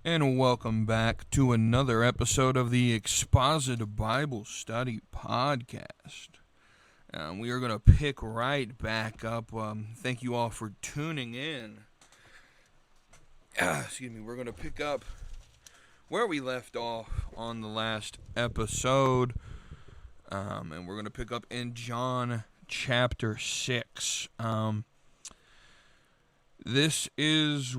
And welcome back to another episode of the Exposit Bible Study Podcast. We are going to pick right back up. Thank you all for tuning in. We're going to pick up where we left off on the last episode. And we're going to pick up in John chapter 6. This is,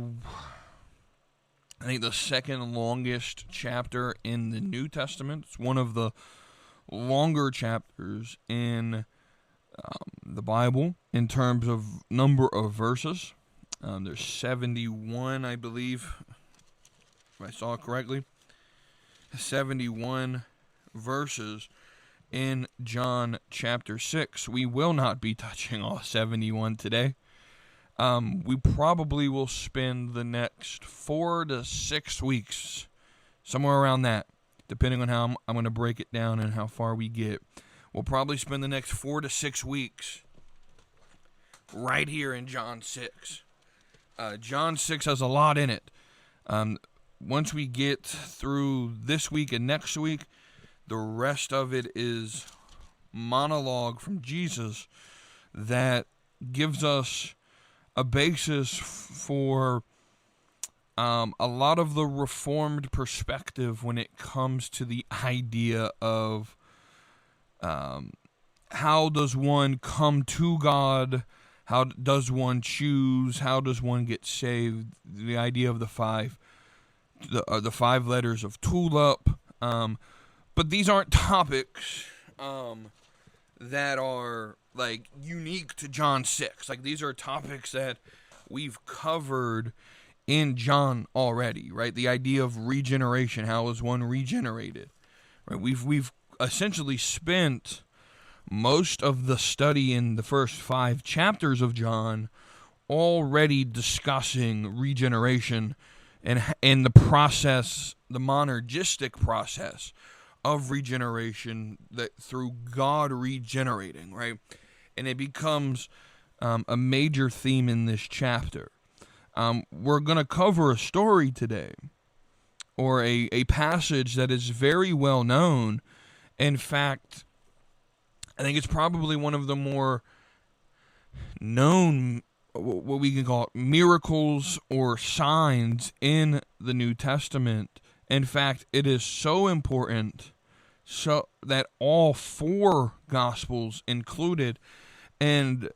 I think, the second longest chapter in the New Testament. It's one of the longer chapters in the Bible in terms of number of verses. There's 71, I believe, if I saw it correctly. 71 verses in John chapter 6. We will not be touching all 71 today. We probably will spend the next 4 to 6 weeks, somewhere around that, depending on how I'm going to break it down and how far we get. We'll probably spend the next 4 to 6 weeks right here in John 6. John 6 has a lot in it. Once we get through this week and next week, the rest of it is monologue from Jesus that gives us a basis for a lot of the Reformed perspective when it comes to the idea of how does one come to God, how does one choose, how does one get saved, the idea of the five letters of tulip. But these aren't topics that are like unique to John 6. Like, these are topics that we've covered in John already, right? The idea of regeneration, how is one regenerated? Right? We've essentially spent most of the study in the first 5 chapters of John already discussing regeneration and the process, the monergistic process of regeneration that through God regenerating, right? And it becomes a major theme in this chapter. We're going to cover a story today, or a passage that is very well known. In fact, I think it's probably one of the more known, what we can call it, miracles or signs in the New Testament. In fact, it is so important so that all 4 Gospels included. And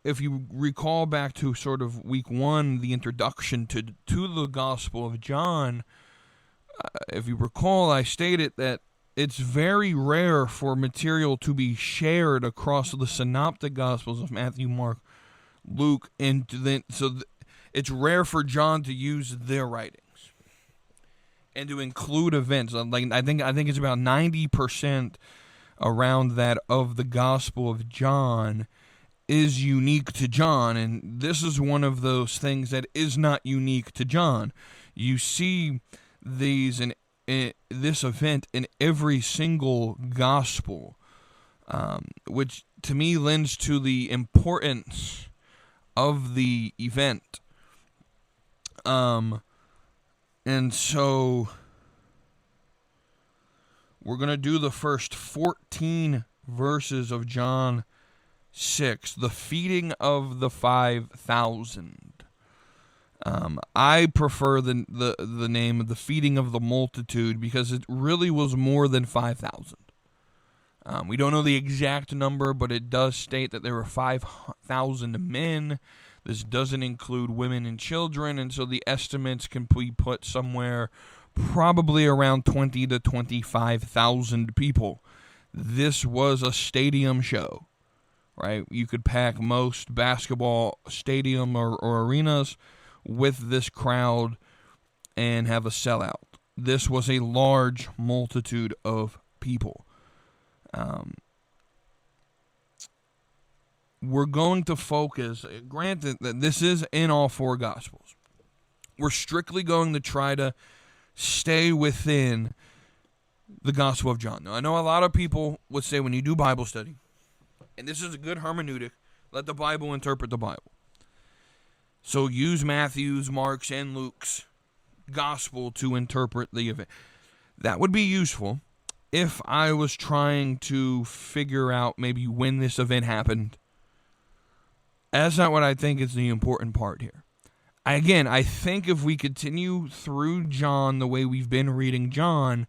if you recall back to sort of week 1, the introduction to the Gospel of John, if you recall, I stated that it's very rare for material to be shared across the synoptic Gospels of Matthew, Mark, Luke, and then it's rare for John to use their writings and to include events. Like I think it's about 90% around that of the Gospel of John is unique to John, and this is one of those things that is not unique to John. You see these in this event in every single Gospel, which to me lends to the importance of the event. And so we're going to do the first 14 verses of John 6, the feeding of the 5,000. I prefer the name of the feeding of the multitude because it really was more than 5,000. We don't know the exact number, but it does state that there were 5,000 men. This doesn't include women and children, and so the estimates can be put somewhere probably around 20 to 25,000 people. This was a stadium show, right? You could pack most basketball stadium or arenas with this crowd and have a sellout. This was a large multitude of people. We're going to focus, granted that this is in all 4 Gospels, we're strictly going to try to stay within the Gospel of John. Now, I know a lot of people would say when you do Bible study, and this is a good hermeneutic, let the Bible interpret the Bible. So use Matthew's, Mark's, and Luke's gospel to interpret the event. That would be useful if I was trying to figure out maybe when this event happened. That's not what I think is the important part here. I think if we continue through John the way we've been reading John,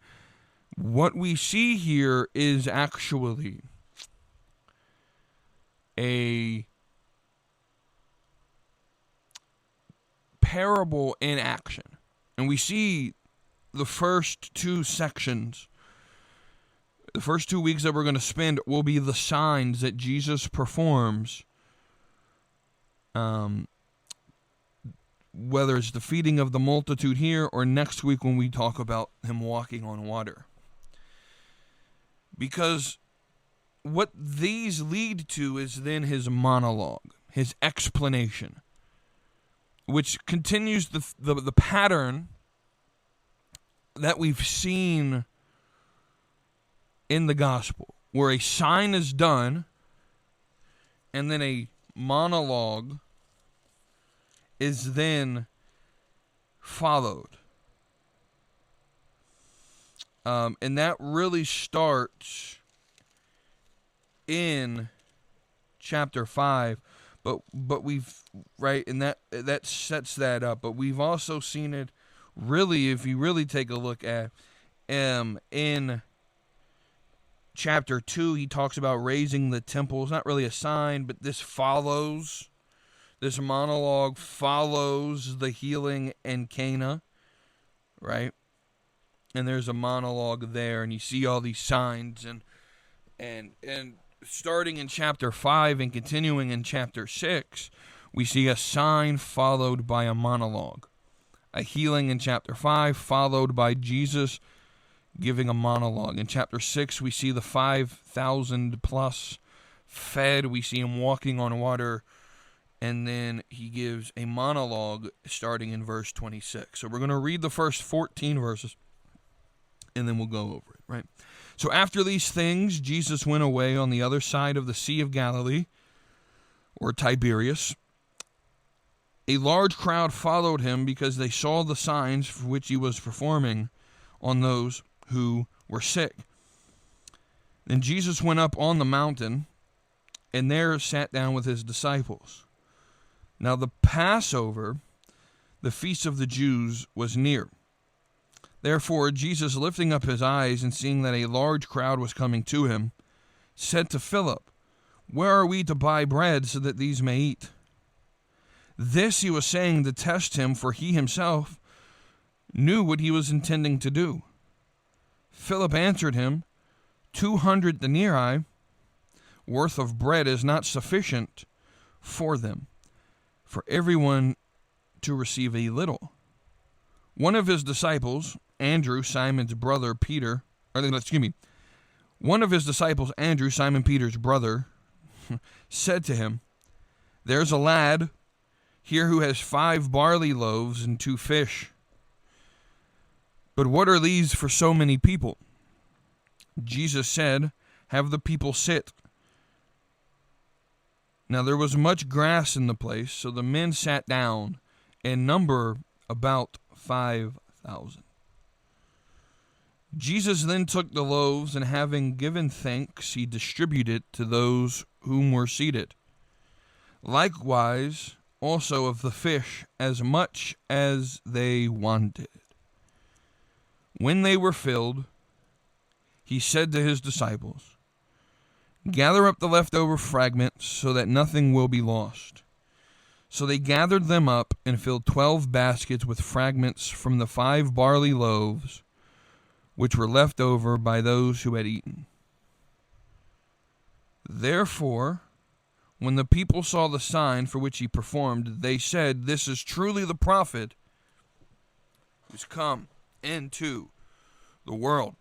what we see here is actually a parable in action. And we see the first two sections, the first 2 weeks that we're going to spend will be the signs that Jesus performs, whether it's the feeding of the multitude here or next week when we talk about him walking on water. Because what these lead to is then his monologue, his explanation, which continues the pattern that we've seen in the gospel, where a sign is done and then a monologue is then followed. And that really starts in chapter 5, but we've, right, and that sets that up. But we've also seen it really, if you really take a look at in chapter 2, he talks about raising the temple. It's not really a sign, but this monologue follows the healing in Cana, right? And there's a monologue there, and you see all these signs, and starting in chapter 5 and continuing in chapter 6, we see a sign followed by a monologue. A healing in chapter 5, followed by Jesus giving a monologue. In chapter 6, we see the 5,000 plus fed. We see him walking on water, and then he gives a monologue starting in verse 26. So we're going to read the first 14 verses, and then we'll go over it, right? So after these things, Jesus went away on the other side of the Sea of Galilee, or Tiberias. A large crowd followed him because they saw the signs for which he was performing on those who were sick. Then Jesus went up on the mountain, and there sat down with his disciples. Now the Passover, the feast of the Jews, was near. Therefore Jesus, lifting up his eyes and seeing that a large crowd was coming to him, said to Philip, "Where are we to buy bread so that these may eat?" This he was saying to test him, for he himself knew what he was intending to do. Philip answered him, 200 denarii worth of bread is not sufficient for them, for everyone to receive a little. One of his disciples, Andrew, Simon Peter's brother, said to him, "There's a lad here who has 5 barley loaves and 2 fish. But what are these for so many people?" Jesus said, "Have the people sit." Now there was much grass in the place, so the men sat down, in number about 5,000. Jesus then took the loaves, and having given thanks, he distributed to those whom were seated. Likewise also of the fish, as much as they wanted. When they were filled, he said to his disciples, "Gather up the leftover fragments so that nothing will be lost." So they gathered them up and filled 12 baskets with fragments from the 5 barley loaves, which were left over by those who had eaten. Therefore, when the people saw the sign for which he performed, they said, "This is truly the prophet who's come into the world."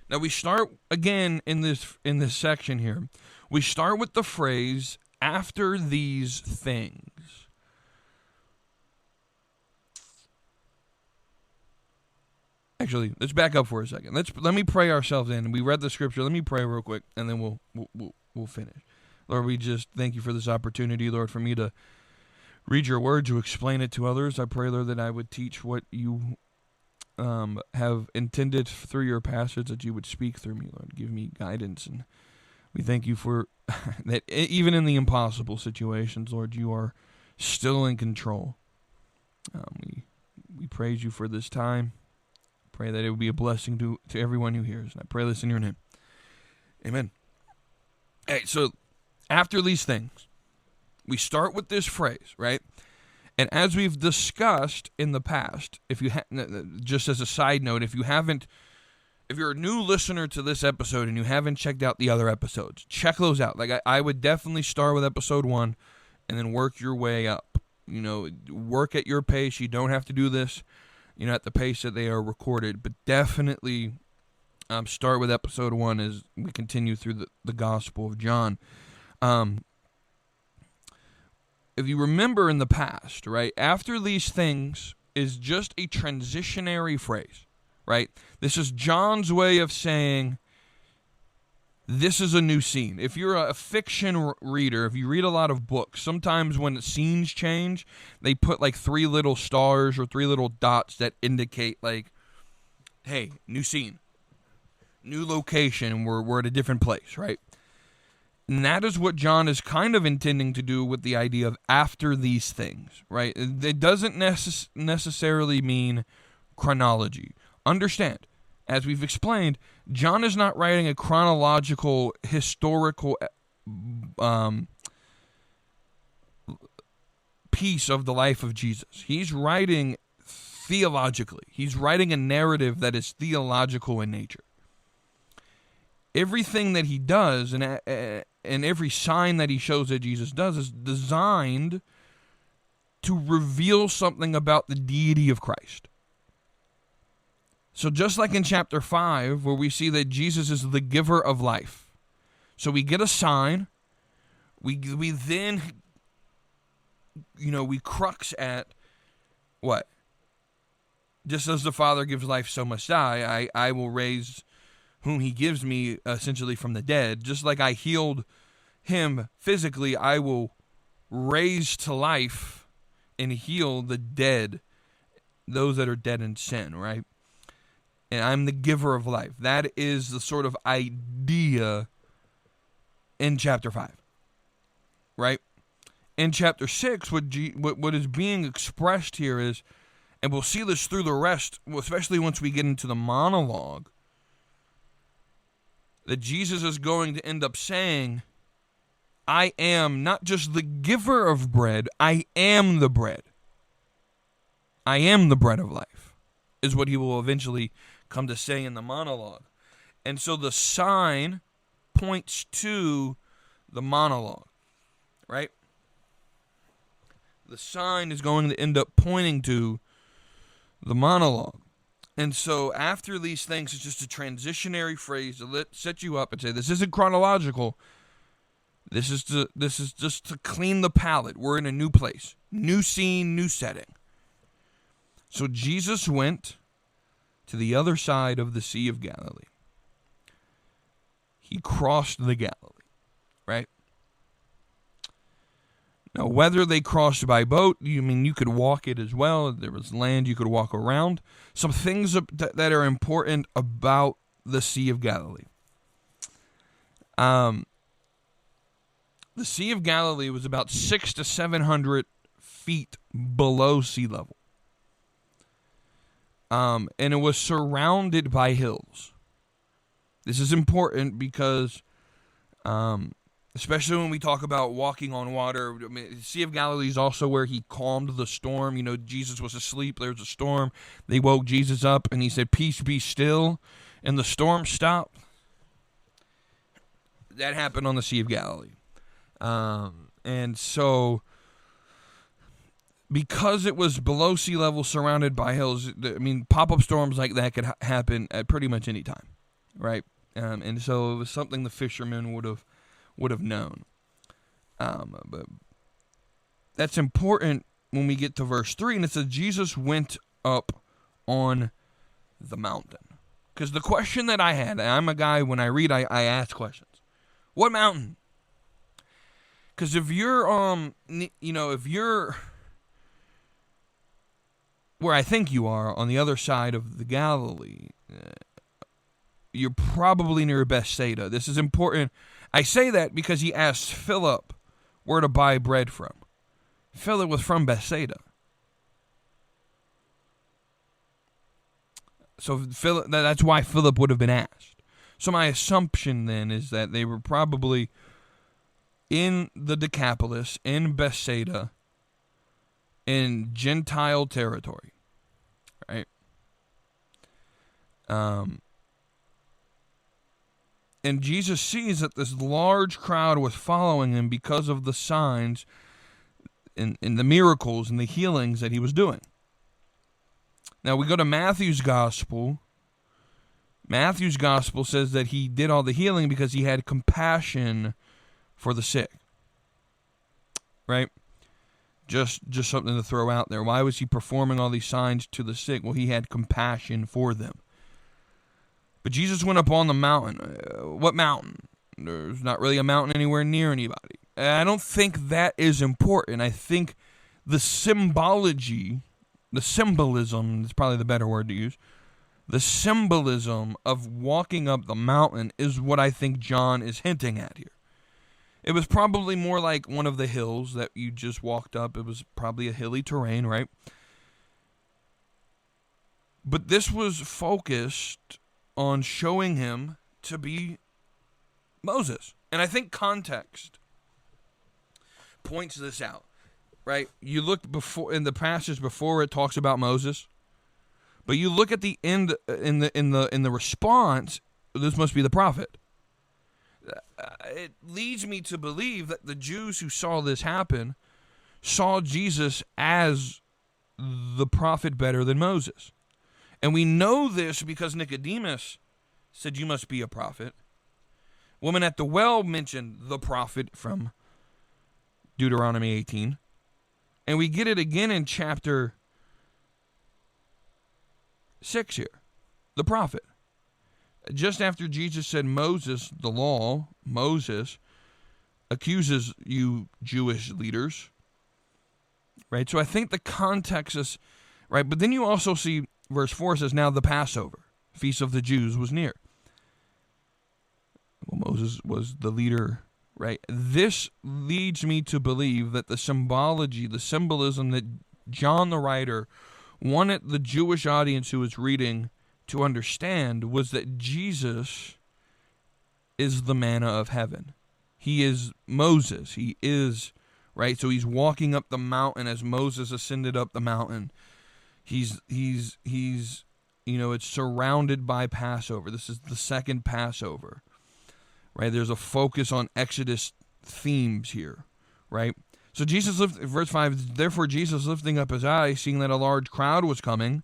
Now we start again in this section here. We start with the phrase, "after these things." Actually, let's back up for a second. Let me pray ourselves in. We read the scripture. Let me pray real quick, and then we'll finish. Lord, we just thank you for this opportunity, Lord, for me to read your word, you explain it to others. I pray, Lord, that I would teach what you have intended through your passage, that you would speak through me, Lord. Give me guidance, and we thank you for that even in the impossible situations, Lord, you are still in control. We praise you for this time. Pray that it would be a blessing to everyone who hears. And I pray this in your name. Amen. Hey, so after these things, we start with this phrase, right? And as we've discussed in the past, if you just as a side note, if you're a new listener to this episode and you haven't checked out the other episodes, check those out. Like I would definitely start with episode 1 and then work your way up. Work at your pace. You don't have to do this, at the pace that they are recorded, but definitely start with episode 1 as we continue through the Gospel of John. If you remember in the past, right, after these things is just a transitionary phrase, right? This is John's way of saying this is a new scene. If you're a fiction reader, if you read a lot of books, sometimes when the scenes change, they put like 3 little stars or 3 little dots that indicate like, hey, new scene, new location, we're at a different place, right? And that is what John is kind of intending to do with the idea of after these things, right? It doesn't necessarily mean chronology. Understand, as we've explained, John is not writing a chronological, historical piece of the life of Jesus. He's writing theologically. He's writing a narrative that is theological in nature. Everything that he does and every sign that he shows that Jesus does is designed to reveal something about the deity of Christ. So just like in chapter 5, where we see that Jesus is the giver of life. So we get a sign. We then, we crux at what? Just as the Father gives life, so must I will raise whom he gives me essentially from the dead. Just like I healed him physically, I will raise to life and heal the dead, those that are dead in sin, right? And I'm the giver of life. That is the sort of idea in chapter 5, right? In chapter 6, what is being expressed here is, and we'll see this through the rest, especially once we get into the monologue, that Jesus is going to end up saying, I am not just the giver of bread, I am the bread. I am the bread of life, is what he will eventually come to say in the monologue. And so the sign points to the monologue, right? The sign is going to end up pointing to the monologue. And so after these things, it's just a transitionary phrase to set you up and say, this isn't chronological. This is just to clean the palate. We're in a new place, new scene, new setting. So Jesus went to the other side of the Sea of Galilee. He crossed the Galilee, right? Now, whether they crossed by boat, you could walk it as well. There was land you could walk around. Some things that are important about the Sea of Galilee. The Sea of Galilee was about 600 to 700 feet below sea level. And it was surrounded by hills. This is important because, especially when we talk about walking on water, the Sea of Galilee is also where he calmed the storm. Jesus was asleep. There was a storm. They woke Jesus up, and he said, "Peace, be still," and the storm stopped. That happened on the Sea of Galilee. And so, because it was below sea level, surrounded by hills, pop-up storms like that could happen at pretty much any time, right? And so it was something the fishermen would have known. But that's important when we get to verse 3, and it says Jesus went up on the mountain. Because the question that I had, and I'm a guy, when I read, I ask questions. What mountain? Because if you're where I think you are, on the other side of the Galilee. You're probably near Bethsaida. This is important. I say that because he asked Philip where to buy bread from. Philip was from Bethsaida. So that's why Philip would have been asked. So my assumption then is that they were probably in the Decapolis, in Bethsaida, in Gentile territory, right? And Jesus sees that this large crowd was following him because of the signs and the miracles and the healings that he was doing. Now we go to Matthew's gospel. Matthew's gospel says that he did all the healing because he had compassion for the sick. Right? Just something to throw out there. Why was he performing all these signs to the sick? Well, he had compassion for them. But Jesus went up on the mountain. What mountain? There's not really a mountain anywhere near anybody. I don't think that is important. I think the symbology, the symbolism is probably the better word to use. The symbolism of walking up the mountain is what I think John is hinting at here. It was probably more like one of the hills that you just walked up. It was probably a hilly terrain, right? But this was focused on showing him to be Moses. And I think context points this out, right? You look before in the passage before it talks about Moses, but you look at the end in the response, this must be the prophet. It leads me to believe that the Jews who saw this happen saw Jesus as the prophet better than Moses. And we know this because Nicodemus said, "You must be a prophet." Woman at the well mentioned the prophet from Deuteronomy 18. And we get it again in chapter 6 here. The prophet. Just after Jesus said Moses, the law, Moses accuses you Jewish leaders. Right? So I think the context is right. But then you also see verse 4 says, now the Passover, feast of the Jews, was near. Well, Moses was the leader, right? This leads me to believe that the symbology, the symbolism that John the writer wanted the Jewish audience who was reading to understand was that Jesus is the manna of heaven. He is Moses. He is, right? So he's walking up the mountain as Moses ascended up the mountain. He's it's surrounded by Passover. This is the second Passover, right? There's a focus on Exodus themes here, right? So verse 5, therefore Jesus lifting up his eyes, seeing that a large crowd was coming,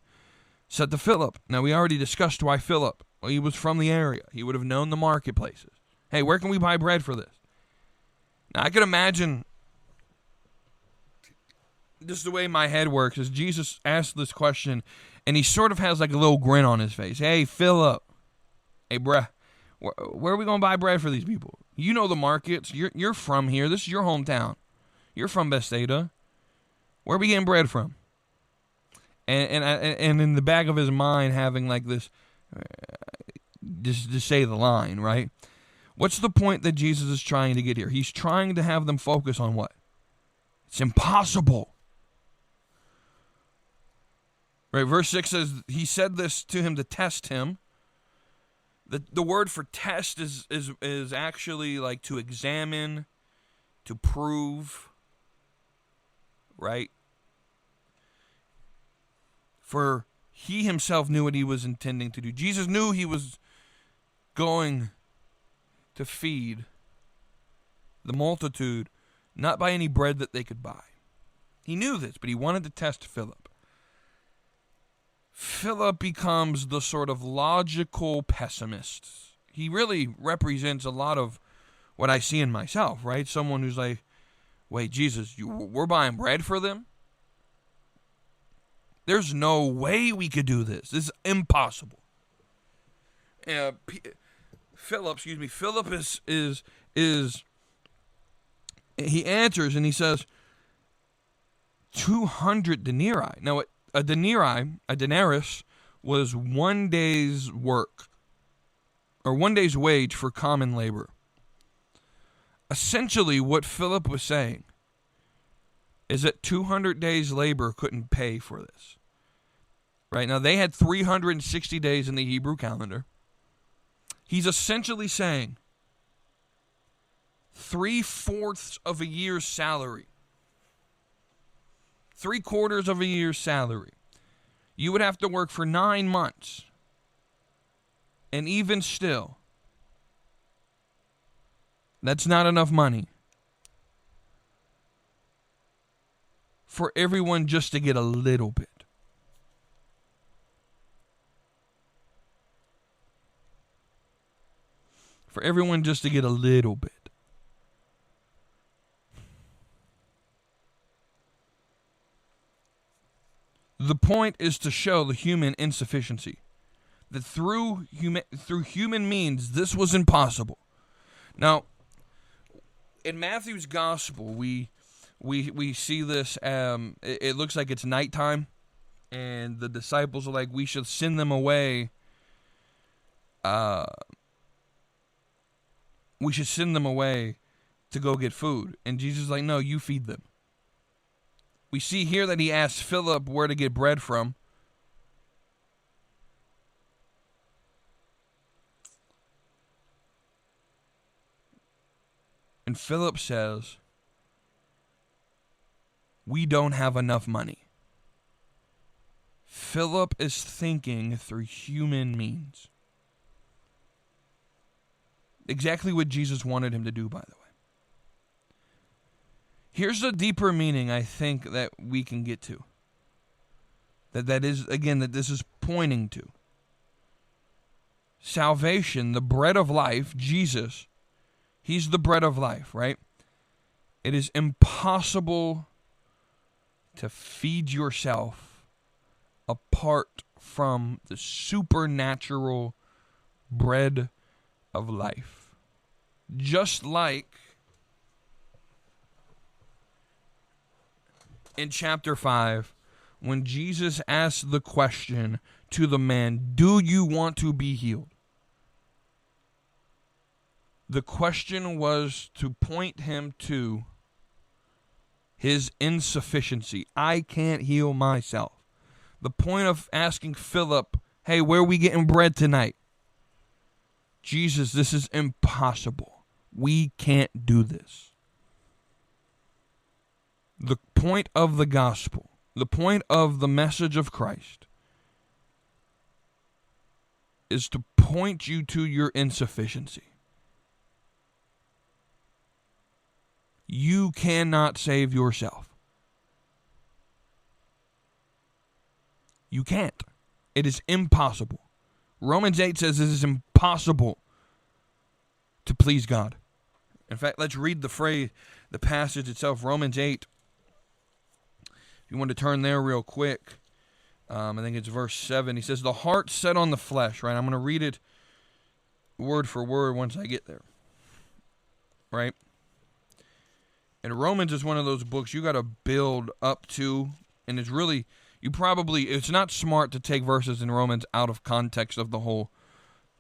said to Philip. Now we already discussed why Philip. Well, he was from the area. He would have known the marketplaces. Hey, where can we buy bread for this? Now I can imagine just the way my head works is Jesus asked this question, and he sort of has like a little grin on his face. Hey, Philip. Hey, bruh. Where are we going to buy bread for these people? You know the markets. You're from here. This is your hometown. You're from Bethsaida. Where are we getting bread from? And in the back of his mind having like this, just to say the line, right? What's the point that Jesus is trying to get here? He's trying to have them focus on what? It's impossible. Right, verse 6 says, he said this to him to test him. The word for test is actually like to examine, to prove, right? For he himself knew what he was intending to do. Jesus knew he was going to feed the multitude, not by any bread that they could buy. He knew this, but he wanted to test Philip. Philip becomes the sort of logical pessimist. He really represents a lot of what I see in myself, right? Someone who's like, wait, Jesus, we're buying bread for them? There's no way we could do this. This is impossible. Philip is he answers and he says, 200 denarii. Now, a denarius was 1 day's work, or 1 day's wage for common labor. Essentially, what Philip was saying is that 200 days' labor couldn't pay for this. Right? Now, they had 360 days in the Hebrew calendar. He's essentially saying 3/4 of a year's salary, 3/4 of a year's salary. You would have to work for 9 months. And even still, that's not enough money for everyone just to get a little bit. For everyone just to get a little bit. The point is to show the human insufficiency. That through human means, this was impossible. Now, in Matthew's gospel, we see this. It looks like it's nighttime, and the disciples are like, we should send them away. We should send them away to go get food. And Jesus is like, no, you feed them. We see here that he asks Philip where to get bread from. And Philip says, we don't have enough money. Philip is thinking through human means. Exactly what Jesus wanted him to do, by the way. Here's the deeper meaning I think that we can get to. That this is pointing to. Salvation, the bread of life, Jesus, he's the bread of life, right? It is impossible to feed yourself apart from the supernatural bread of life. Just like in chapter 5, when Jesus asked the question to the man, do you want to be healed? The question was to point him to his insufficiency. I can't heal myself. The point of asking Philip, hey, where are we getting bread tonight? Jesus, this is impossible. We can't do this. The point of the gospel, the point of the message of Christ, is to point you to your insufficiency. You cannot save yourself. You can't. It is impossible. Romans 8 says it is impossible to please God. In fact, let's read the passage itself, Romans 8. If you want to turn there real quick, I think it's verse 7. He says, the heart set on the flesh, right? I'm going to read it word for word once I get there, right? And Romans is one of those books you got to build up to, and it's really, it's not smart to take verses in Romans out of context of the whole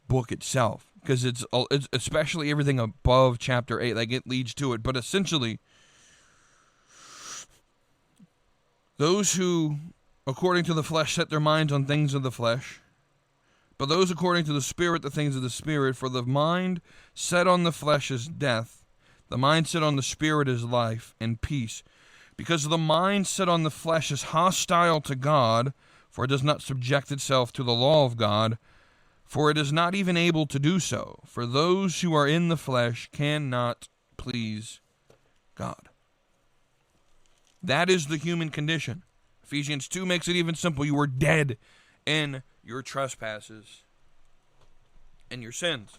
book itself, because it's especially everything above chapter 8, like it leads to it. But essentially, those who, according to the flesh, set their minds on things of the flesh, but those according to the Spirit, the things of the Spirit. For the mind set on the flesh is death, the mind set on the Spirit is life and peace. Because the mind set on the flesh is hostile to God, for it does not subject itself to the law of God, for it is not even able to do so. For those who are in the flesh cannot please God. That is the human condition. Ephesians 2 makes it even simple. You were dead in your trespasses and your sins.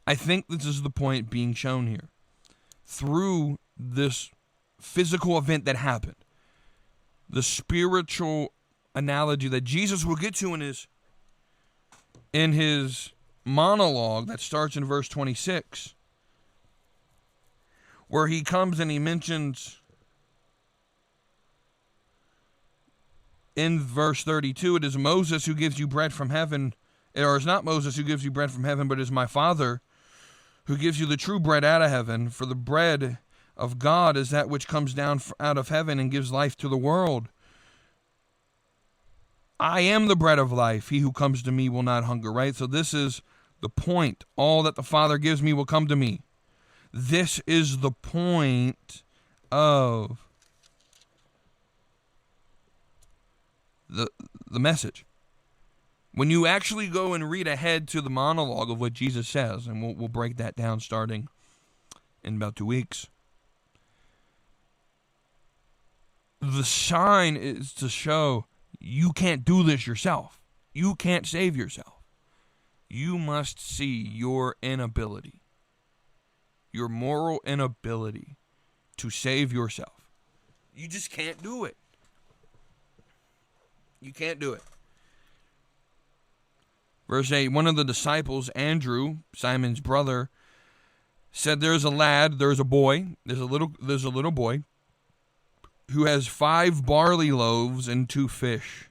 I think this is the point being shown here. Through this physical event that happened, the spiritual analogy that Jesus will get to in his monologue that starts in verse 26, where he comes and he mentions in verse 32, it is Moses who gives you bread from heaven, or it's not Moses who gives you bread from heaven, but it is my Father who gives you the true bread out of heaven. For the bread of God is that which comes down out of heaven and gives life to the world. I am the bread of life. He who comes to me will not hunger, right? So this is the point. All that the Father gives me will come to me. This is the point of the message. When you actually go and read ahead to the monologue of what Jesus says, and we'll break that down starting in about 2 weeks. The sign is to show you can't do this yourself. You can't save yourself. You must see your inability, your moral inability to save yourself. You just can't do it. You can't do it. Verse 8, one of the disciples, Andrew, Simon's brother, said, there's a little boy who has 5 barley loaves and 2 fish.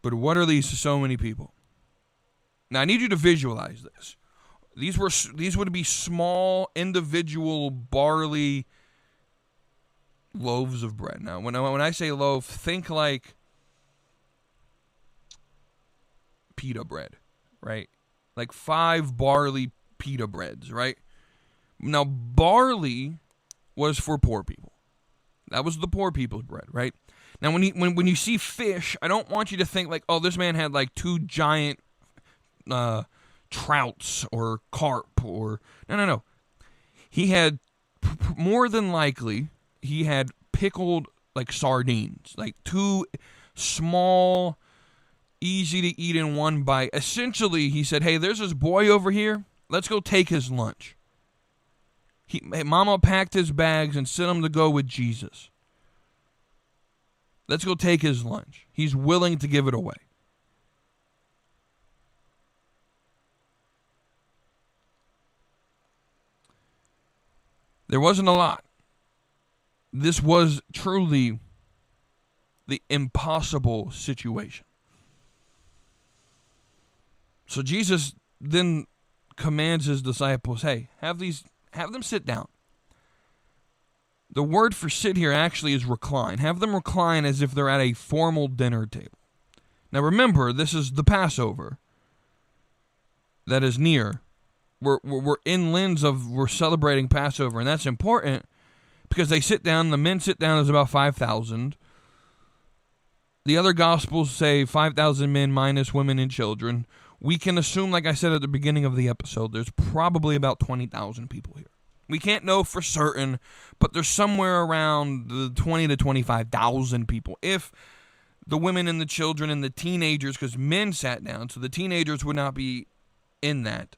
But what are these to so many people? Now I need you to visualize this. These would be small individual barley loaves of bread. Now when I say loaf, think like pita bread, right? Like 5 barley pita breads, right? Now barley was for poor people. That was the poor people's bread, right? Now, when you see fish, I don't want you to think like, oh, this man had like 2 giant trouts or carp or no. He had more than likely he had pickled like sardines, like 2 small, easy to eat in one bite. Essentially, he said, hey, there's this boy over here. Let's go take his lunch. Mama packed his bags and sent him to go with Jesus. Let's go take his lunch. He's willing to give it away. There wasn't a lot. This was truly the impossible situation. So Jesus then commands his disciples, hey, have them sit down. The word for sit here actually is recline. Have them recline as if they're at a formal dinner table. Now remember, this is the Passover that is near. We're celebrating Passover, and that's important because they sit down. The men sit down, there's about 5,000. The other Gospels say 5,000 men minus women and children. We can assume, like I said at the beginning of the episode, there's probably about 20,000 people here. We can't know for certain, but there's somewhere around the 20 to 25,000 people. If the women and the children and the teenagers, because men sat down, so the teenagers would not be in that.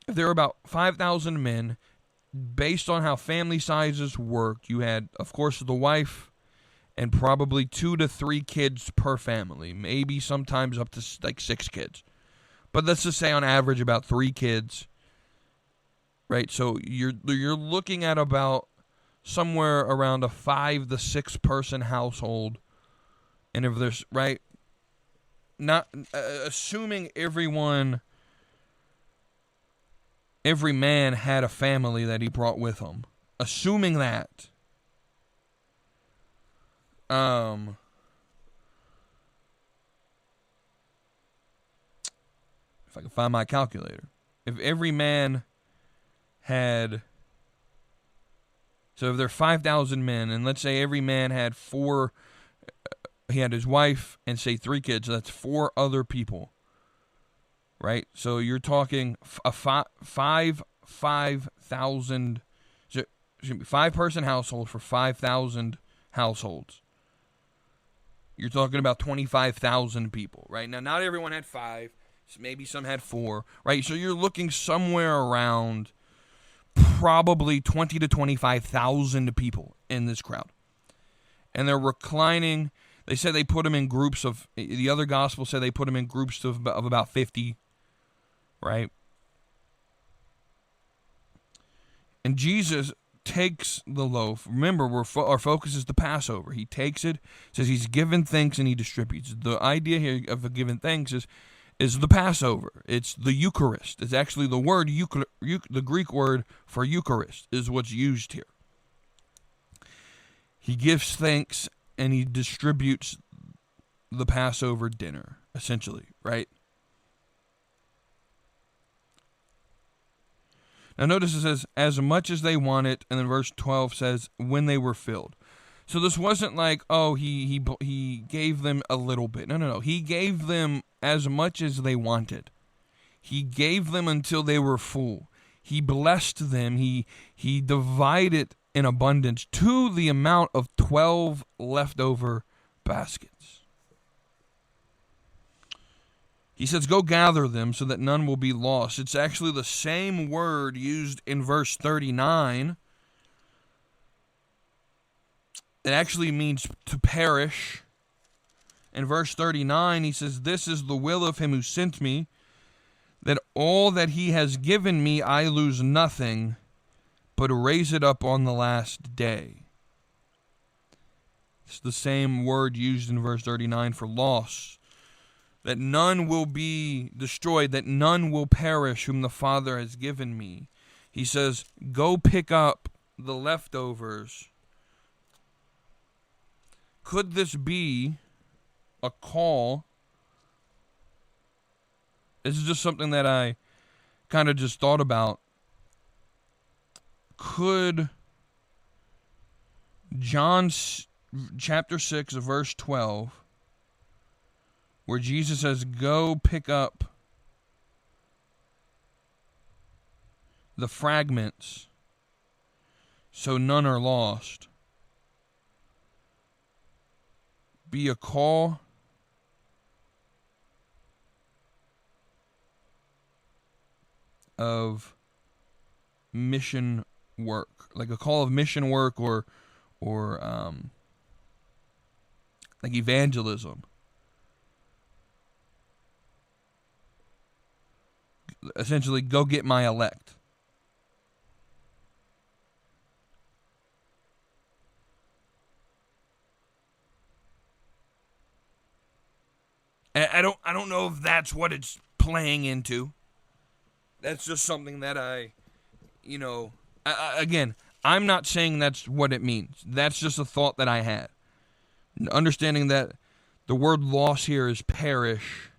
If there were about 5,000 men, based on how family sizes worked, you had, of course, the wife and probably 2 to 3 kids per family, maybe sometimes up to like 6 kids. But let's just say on average about 3 kids. Right, so you're looking at about somewhere around a 5 to 6 person household, and if there's not assuming every man had a family that he brought with him, assuming that, if I can find my calculator, if every man had, so if there are 5,000 men, and let's say every man had 4, he had his wife and say 3 kids, so that's 4 other people, right? So you're talking a 5,000, so it should be 5-person household for 5,000 households. You're talking about 25,000 people, right? Now, not everyone had 5, maybe some had 4, right? So you're looking somewhere around probably 20 to 25,000 people in this crowd. And they're reclining. They said they put them in groups of, the other gospel said they put them in groups of about 50, right? And Jesus takes the loaf. Remember, our focus is the Passover. He takes it, says he's given thanks, and he distributes. The idea here of giving thanks is the Passover. It's the Eucharist. It's actually the word, the Greek word for Eucharist is what's used here. He gives thanks, and he distributes the Passover dinner, essentially, right? Now notice it says, as much as they wanted, and then verse 12 says, when they were filled. So this wasn't like, oh, he gave them a little bit. No. He gave them as much as they wanted. He gave them until they were full. He blessed them. He divided in abundance to the amount of 12 leftover baskets. He says, go gather them so that none will be lost. It's actually the same word used in verse 39. It actually means to perish. In verse 39, he says, this is the will of him who sent me, that all that he has given me I lose nothing, but raise it up on the last day. It's the same word used in verse 39 for loss. That none will be destroyed, that none will perish whom the Father has given me. He says, go pick up the leftovers. Could this be a call? This is just something that I kind of just thought about. Could John chapter 6, verse 12, where Jesus says, go pick up the fragments so none are lost, be a call of mission work, like a call of mission work or like evangelism. Essentially, go get my elect. And I don't know if that's what it's playing into. That's just something that again, I'm not saying that's what it means. That's just a thought that I had. Understanding that the word loss here is perish.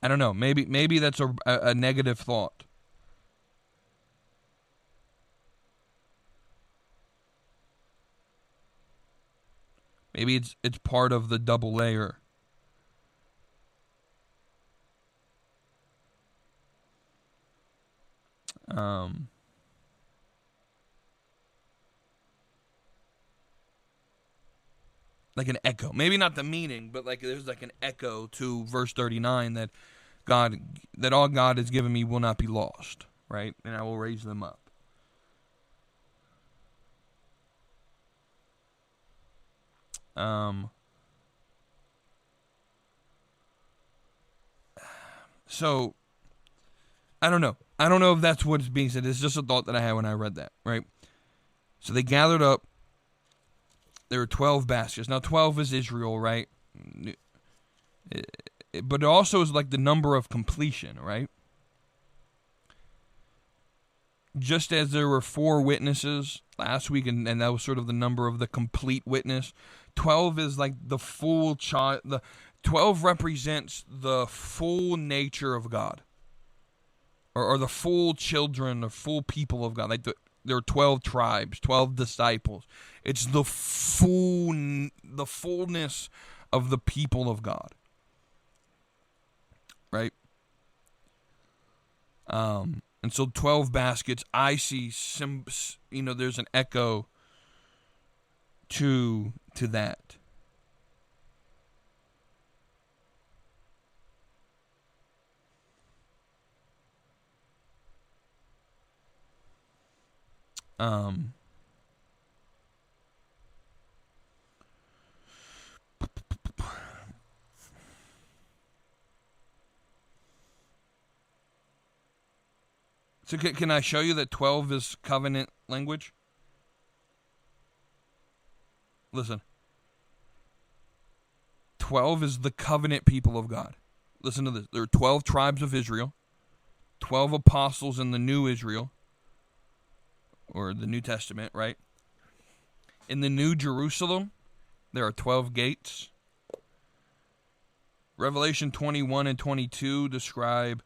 I don't know. Maybe that's a negative thought. Maybe it's part of the double layer. Like an echo. Maybe not the meaning, but like there's like an echo to verse 39 that all God has given me will not be lost, right? And I will raise them up. So I don't know. I don't know if that's what's being said. It's just a thought that I had when I read that, right? So they gathered up. There were 12 baskets. Now 12 is Israel, right? But it also is like the number of completion, right? Just as there were 4 witnesses last week, and that was sort of the number of the complete witness, 12 is like the full child. The 12 represents the full nature of God, or the full children, the full people of God. Like there are 12 tribes, 12 disciples. It's the fullness of the people of God, right? And so 12 baskets, I see there's an echo to that. So can I show you that 12 is covenant language? Listen. 12 is the covenant people of God. Listen to this. There are 12 tribes of Israel, 12 apostles in the new Israel, or the New Testament, right? In the New Jerusalem, there are 12 gates. Revelation 21 and 22 describe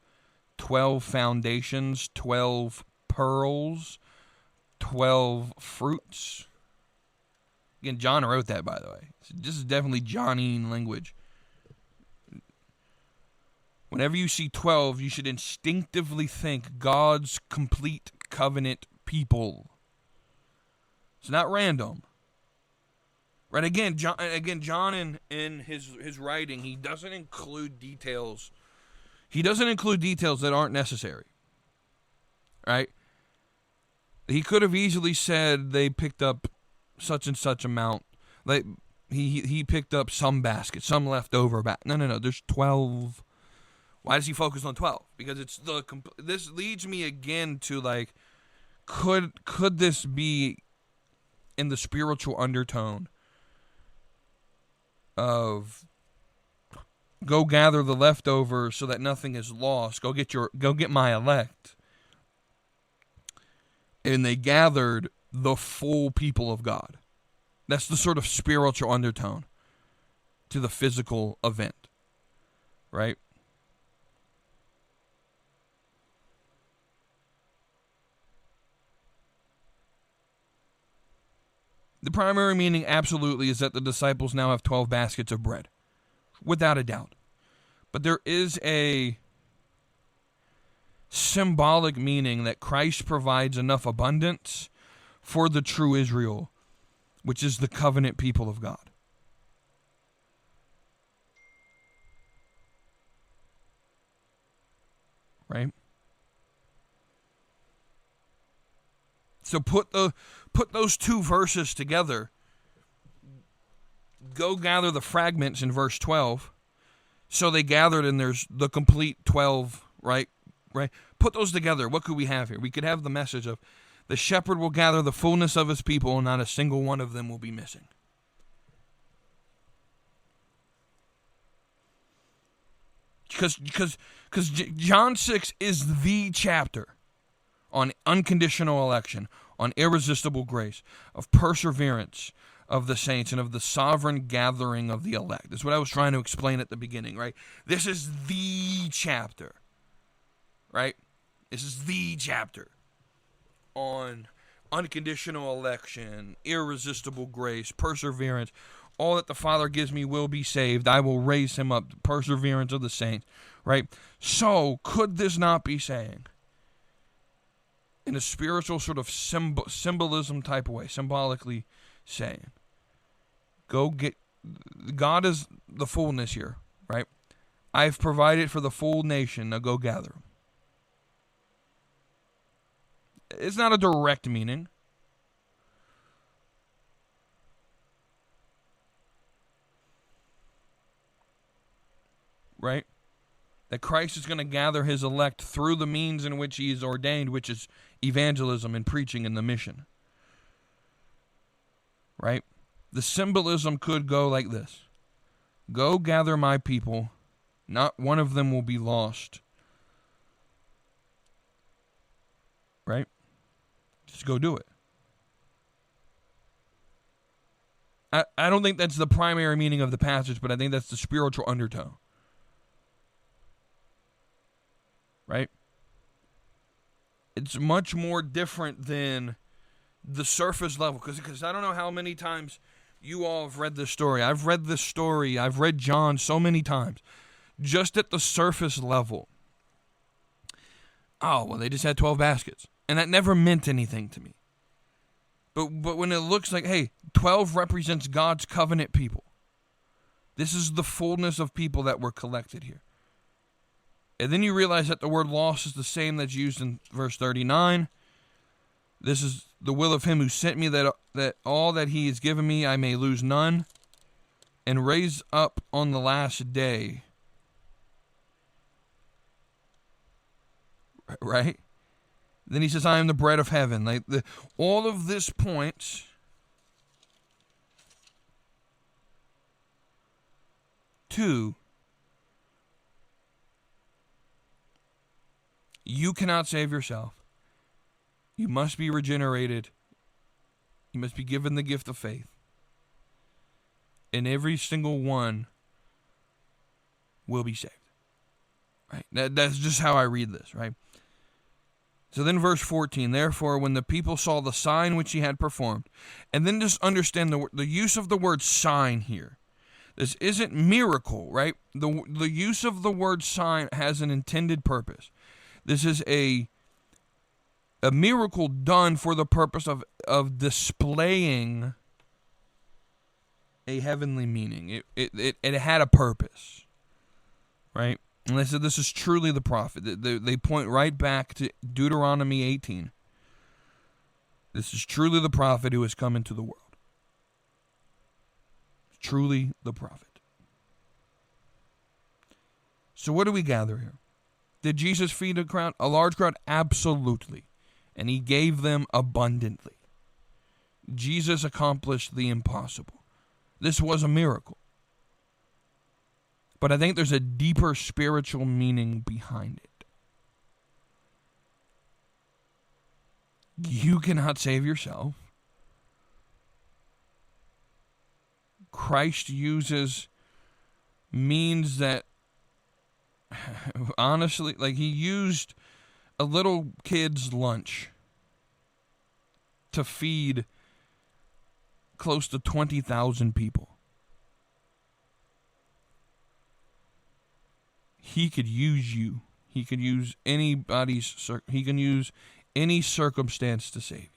12 foundations, 12 pearls, 12 fruits. Again, John wrote that, by the way. This is definitely Johnine language. Whenever you see 12, you should instinctively think God's complete covenant people. It's not random. Right? Again, John in his writing, he doesn't include details. He doesn't include details that aren't necessary. Right? He could have easily said they picked up such and such amount. Like he picked up some basket, some leftover No. There's 12. Why does he focus on 12? Because it's this leads me again to like, could this be in the spiritual undertone of go gather the leftovers so that nothing is lost. Go get my elect. And they gathered the full people of God. That's the sort of spiritual undertone to the physical event. Right? The primary meaning absolutely is that the disciples now have 12 baskets of bread. Without a doubt. But there is a symbolic meaning that Christ provides enough abundance for the true Israel, which is the covenant people of God. Right? So put those two verses together. Go gather the fragments in verse 12. So they gathered and there's the complete 12, right? Put those together. What could we have here? We could have the message of the shepherd will gather the fullness of his people and not a single one of them will be missing. Because John 6 is the chapter on unconditional election, on irresistible grace, of perseverance of the saints, and of the sovereign gathering of the elect. That's what I was trying to explain at the beginning, right? This is the chapter, right? This is the chapter on unconditional election, irresistible grace, perseverance. All that the Father gives me will be saved. I will raise him up. The perseverance of the saints, right? So, could this not be saying, in a spiritual sort of symbolism type of way, symbolically saying, God is the fullness here, right? I've provided for the full nation, now go gather them. It's not a direct meaning. Right? That Christ is going to gather his elect through the means in which he is ordained, which is evangelism and preaching and the mission. Right? The symbolism could go like this. Go gather my people, not one of them will be lost. Right? Just go do it. I don't think that's the primary meaning of the passage, but I think that's the spiritual undertone. Right? It's much more different than the surface level. Because I don't know how many times you all have read this story. I've read this story. I've read John so many times. Just at the surface level. Oh, well, they just had 12 baskets. And that never meant anything to me. But when it looks like, hey, 12 represents God's covenant people. This is the fullness of people that were collected here. And then you realize that the word lost is the same that's used in verse 39. This is the will of him who sent me, that all that he has given me I may lose none, and raise up on the last day. Right? Then he says, I am the bread of heaven. Like all of this points to you cannot save yourself. You must be regenerated. You must be given the gift of faith. And every single one will be saved. Right? That's just how I read this, right? So then verse 14, therefore, when the people saw the sign which he had performed, and then just understand the use of the word sign here. This isn't miracle, right? The use of the word sign has an intended purpose. This is a miracle done for the purpose of displaying a heavenly meaning. It had a purpose, right? And they said this is truly the prophet. They point right back to Deuteronomy 18. This is truly the prophet who has come into the world. Truly the prophet. So what do we gather here? Did Jesus feed a crowd? A large crowd? Absolutely. And he gave them abundantly. Jesus accomplished the impossible. This was a miracle. But I think there's a deeper spiritual meaning behind it. You cannot save yourself. Christ uses means that, honestly, like he used a little kid's lunch to feed close to 20,000 people. He could use you. He could use he can use any circumstance to save you.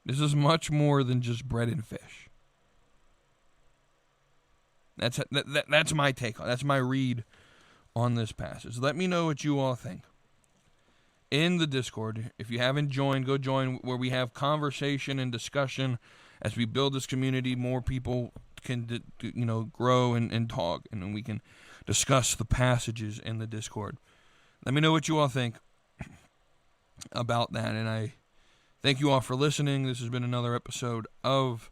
This is much more than just bread and fish. That's my take on. That's my read on this passage. Let me know what you all think in the Discord. If you haven't joined, go join, where we have conversation and discussion as we build this community. More people can grow and talk, and then we can discuss the passages in the Discord. Let me know what you all think about that, and I thank you all for listening. This has been another episode of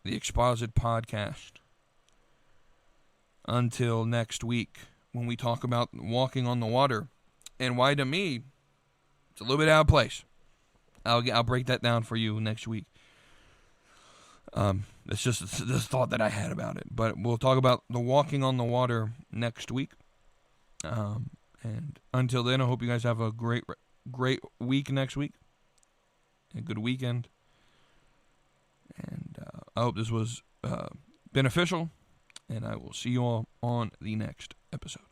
the Exposit podcast. Until next week, when we talk about walking on the water, and why to me it's a little bit out of place. I'll break that down for you next week. It's just this thought that I had about it. But we'll talk about the walking on the water next week. And until then, I hope you guys have a great week next week. A good weekend. And I hope this was beneficial. And I will see you all on the next episode.